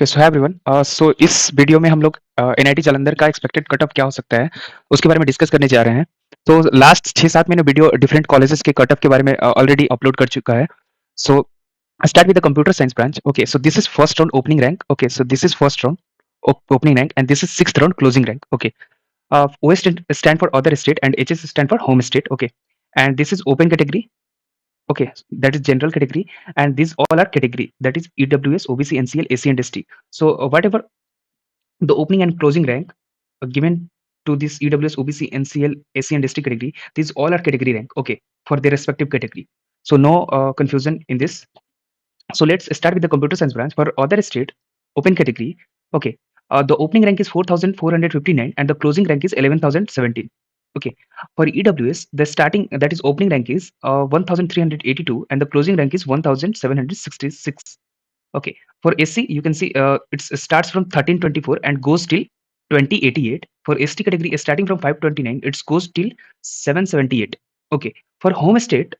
Okay so hi everyone so इस video में हम लोग एनआईटी जालंधर का एक्सपेक्टेड कट ऑफ क्या हो सकता है उसके बारे में डिस्कस करने जा रहे हैं। तो लास्ट 6-7 महीने वीडियो डिफरेंट कॉलेजेस के कट ऑफ के बारे में ऑलरेडी अपलोड कर चुका है। So start with the computer science branch. Okay so this is first round opening rank. Okay so this is first round opening rank and this is sixth round closing rank. Okay, OS stand for other state and HS stand for home state. Okay, and this is open category. Okay, that is general category, and these all are category, that is EWS, OBC, NCL, AC, and ST. So whatever the opening and closing rank given to this EWS, OBC, NCL, AC, and ST category, these all are category rank. Okay, for their respective category. So no confusion in this. So let's start with the computer science branch. For other state open category, okay, the opening rank is 4,459 and the closing rank is 11,017. Okay, for EWS, the starting, that is opening rank is 1,382 and the closing rank is 1,766. Okay, for SC you can see it starts from 1324 and goes till 2088. For ST category, starting from 529, it goes till 778. Okay, for home state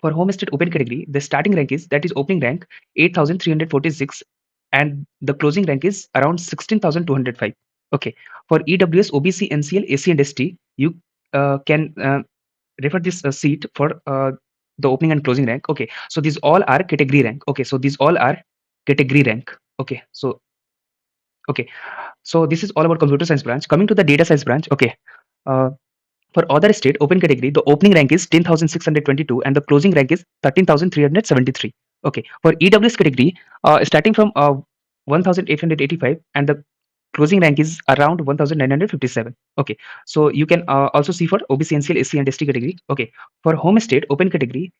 open category, the starting rank is, that is opening rank, 8,346 and the closing rank is around 16,205. Okay, for EWS, OBC, NCL, AC, and ST, you can refer this seat for the opening and closing rank. Okay, so these all are category rank. Okay, so these all are category rank. Okay, okay, so this is all about computer science branch. Coming to the data science branch. Okay, uh, for other state open category, the opening rank is 10,622 and the closing rank is 13,373. Okay, for EWS category, starting from 1,885 and the closing rank is around 1,957. Okay, so you can also see for OBC, NCL, SC, and ST category. Okay, for home state open category,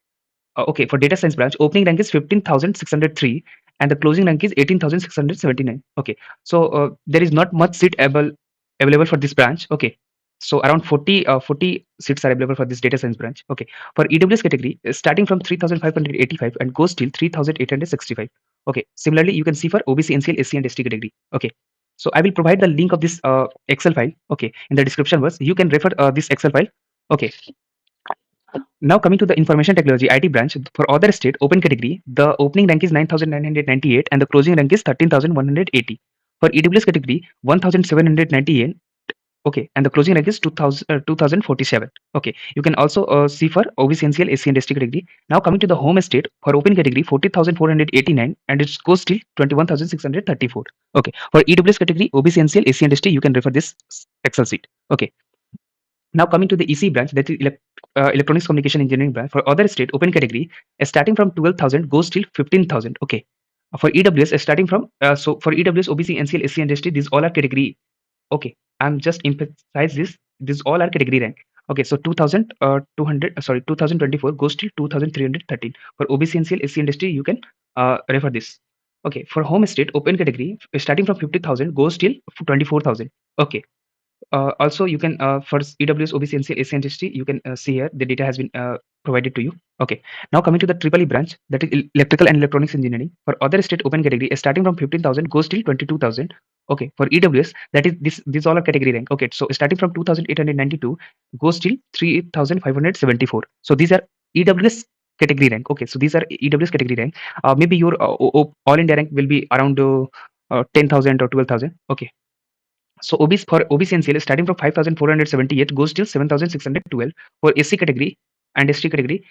okay, for data science branch, opening rank is 15,603 and the closing rank is 18,679. Okay, so there is not much seat available for this branch. Okay, so around 40 seats are available for this data science branch. Okay, for EWS category, starting from 3,585 and goes till 3,865. Okay, similarly you can see for OBC, NCL, SC, and ST category. Okay, so I will provide the link of this Excel file, okay, in the description box. You can refer this Excel file. Okay, now coming to the information technology IT branch, for other state open category, the opening rank is 9,998 and the closing rank is 13,180. For EWS category, 1,798. Okay, and the closing rank is 2,047. Okay, you can also see for OBC, NCL, SC, and ST category. Now coming to the home state, for open category, 40,489 and it goes till 21,634. Okay, for EWS category, OBC, NCL, SC, and ST, you can refer this Excel sheet. Okay, now coming to the EC branch, that is electronics communication engineering branch. For other state open category, starting from 12,000 goes till 15,000. Okay, for EWS, starting from so for EWS, OBC, NCL, SC, and ST, these all are category. Okay, I'm just emphasize this. These all are category rank. Okay, so 2,200 sorry 2024 goes till 2,313. For OBC, NCL, SC, and ST, you can refer this. Okay, for home state open category, starting from 50,000 goes till 24,000. Okay, also you can for EWS, OBC, NCL, SC, and ST, you can see here the data has been provided to you. Okay, now coming to the triple E branch, that is electrical and electronics engineering. For other state open category, starting from 15,000 goes till 22,000. Okay, for EWS, that is this all are category rank. Okay, so starting from 2,892 goes till 3,574. So these are EWS category rank. Okay, so these are EWS category rank. Maybe your all India rank will be around 10,000 or 12,000. Okay, so OBC, for OBC and CL, starting from 5,478 goes till 7,612. For SC category and ST category,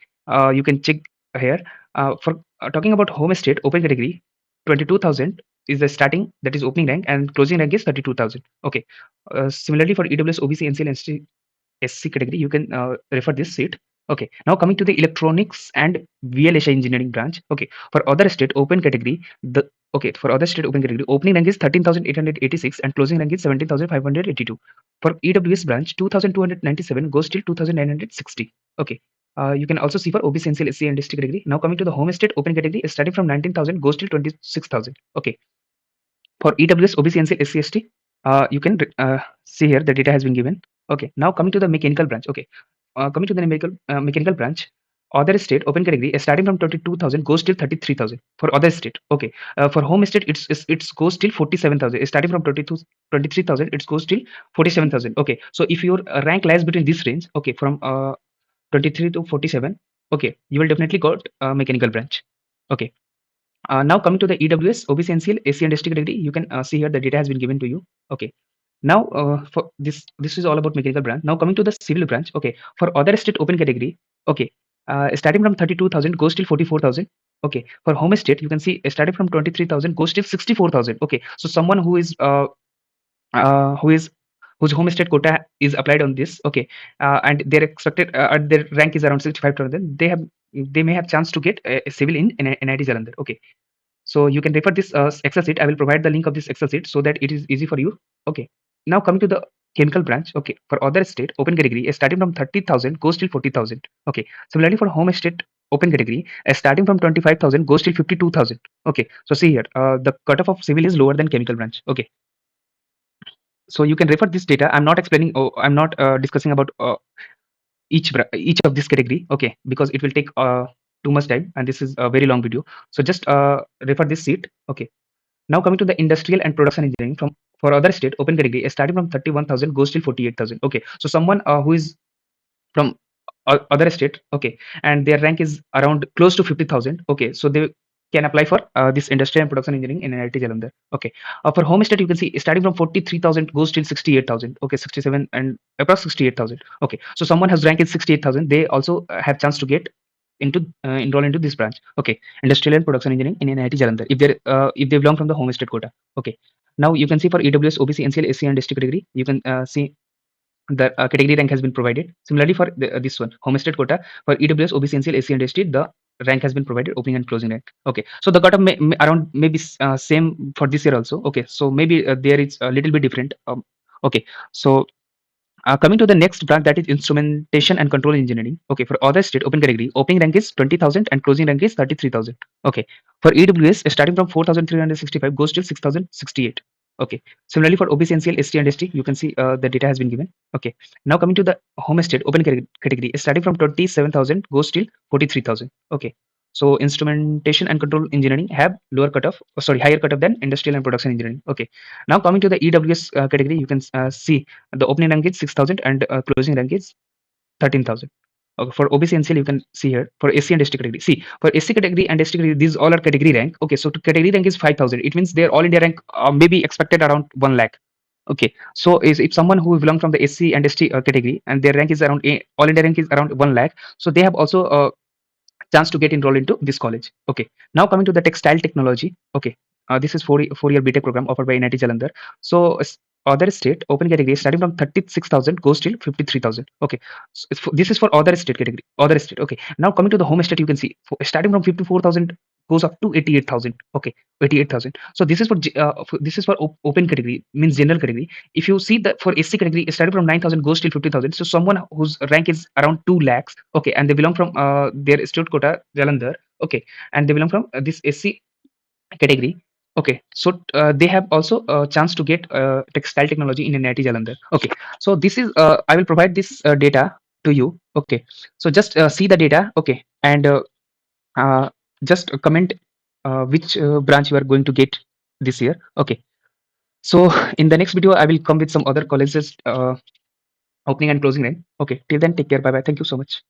you can check here. For talking about home state open category, 22,000 is the starting, that is opening rank, and closing rank is 32,000. Okay. Similarly for EWS, OBC, NCL, and SC category, you can refer this seat. Okay. Now coming to the electronics and VLSI engineering branch. Okay. For other state open category, the okay, for other state open category, opening rank is 13,886 and closing rank is 17,582. For EWS branch, 2,297 goes till 2,960. Okay. You can also see for OBC, NCL, SC, and ST category. Now coming to the home state open category, starting from 19,000 goes till 26,000. Okay. For EWS, OBC, NCL, SC, ST, you can see here the data has been given. Okay. Now coming to the mechanical branch. Okay. Coming to the mechanical branch, other state open category, starting from 22,000 goes till 33,000 for other state. Okay, for home state, it's goes till 47,000. Starting from 23,000, it goes till 47,000. Okay, so if your rank lies between this range, okay, from 23 to 47, okay, you will definitely got mechanical branch. Okay, Now coming to the EWS, OBC, NCL, SC and ST category, you can see here the data has been given to you. Okay. Now for this is all about mechanical branch. Now coming to the civil branch. Okay. For other state open category. Okay. Starting from 32,000 goes till 44,000. Okay. For home state, you can see starting from 23,000 goes till 64,000. Okay. So someone who is whose home state quota is applied on this. Okay. And their expected their rank is around 65,000. They may have chance to get a civil in NIT Jalandhar. Okay. So you can refer this Excel sheet. I will provide the link of this Excel sheet so that it is easy for you. Okay. Now coming to the chemical branch. Okay. For other state open category, starting from 30,000 goes till 40,000. Okay. Similarly for home state open category, starting from 25,000 goes till 52,000. Okay. So see here, the cutoff of civil is lower than chemical branch. Okay. So you can refer this data. I'm not explaining. Oh, I'm not discussing about each of this category. Okay, because it will take too much time, and this is a very long video. So just refer this sheet. Okay. Now coming to the industrial and production engineering from for other state open category, starting from 31,000 goes till 48,000. Okay, so someone who is from other state, okay, and their rank is around close to 50,000. Okay, so they can apply for this industrial and production engineering in NIT Jalandhar. Okay, for home state you can see starting from 43,000 goes till 68,000. Okay, 67 and approx 68,000. Okay, so someone has rank is 68,000. They also have chance to get into enroll into this branch. Okay, industrial and production engineering in NIT Jalandhar if they belong from the home state quota. Okay, now you can see for EWS, OBC, NCL, SC and ST category, you can see the category rank has been provided. Similarly, for this one, home state quota for EWS, OBC, NCL, SC, and ST, the rank has been provided, opening and closing rank. Okay, so the cutoff may around maybe same for this year also. Okay, so maybe there is a little bit different. Okay, so coming to the next branch, that is instrumentation and control engineering. Okay, for other state open category, opening rank is 20,000 and closing rank is 33,000. Okay, for EWS, starting from 4,365 goes till 6,068. Okay, similarly for OBC, NCL, ST and ST, you can see the data has been given. Okay, now coming to the home state open category, starting from 27,000 goes till 43,000. Okay, so instrumentation and control engineering have lower cutoff, sorry, higher cutoff than industrial and production engineering. Okay, now coming to the EWS category, you can see the opening rank is 6,000 and closing rank is 13,000. Okay, for OBC NCL, you can see here for SC and ST category. See, for SC category and ST category, these all are category rank. Okay, so to category rank is 5,000. It means their all India rank maybe expected around 1 lakh. Okay, so if someone who belong from the SC and ST category and their rank is around all India rank is around 1 lakh, so they have also chance to get enrolled into this college. Okay, now coming to the textile technology. Okay, this is 4-year BTech program offered by NIT Jalandhar. So other state open category starting from 36,000 goes till 53,000. Okay, so this is for other state category. Other state. Okay, now coming to the home state, you can see starting from 54,000 goes up to 88,000. Okay, 88,000. So this is for this is for open category, means general category. If you see that for SC category, it started from 9,000 goes till 50,000. So someone whose rank is around 2 lakhs, okay, and they belong from their state quota Jalandhar, okay, and they belong from this SC category. Okay, so they have also a chance to get textile technology in NIT Jalandhar. Okay, so this is I will provide this data to you. Okay, so just see the data. Okay, and uh, just comment which branch you are going to get this year. Okay, so in the next video, I will come with some other colleges opening and closing rank. Okay, till then, take care. Bye bye. Thank you so much.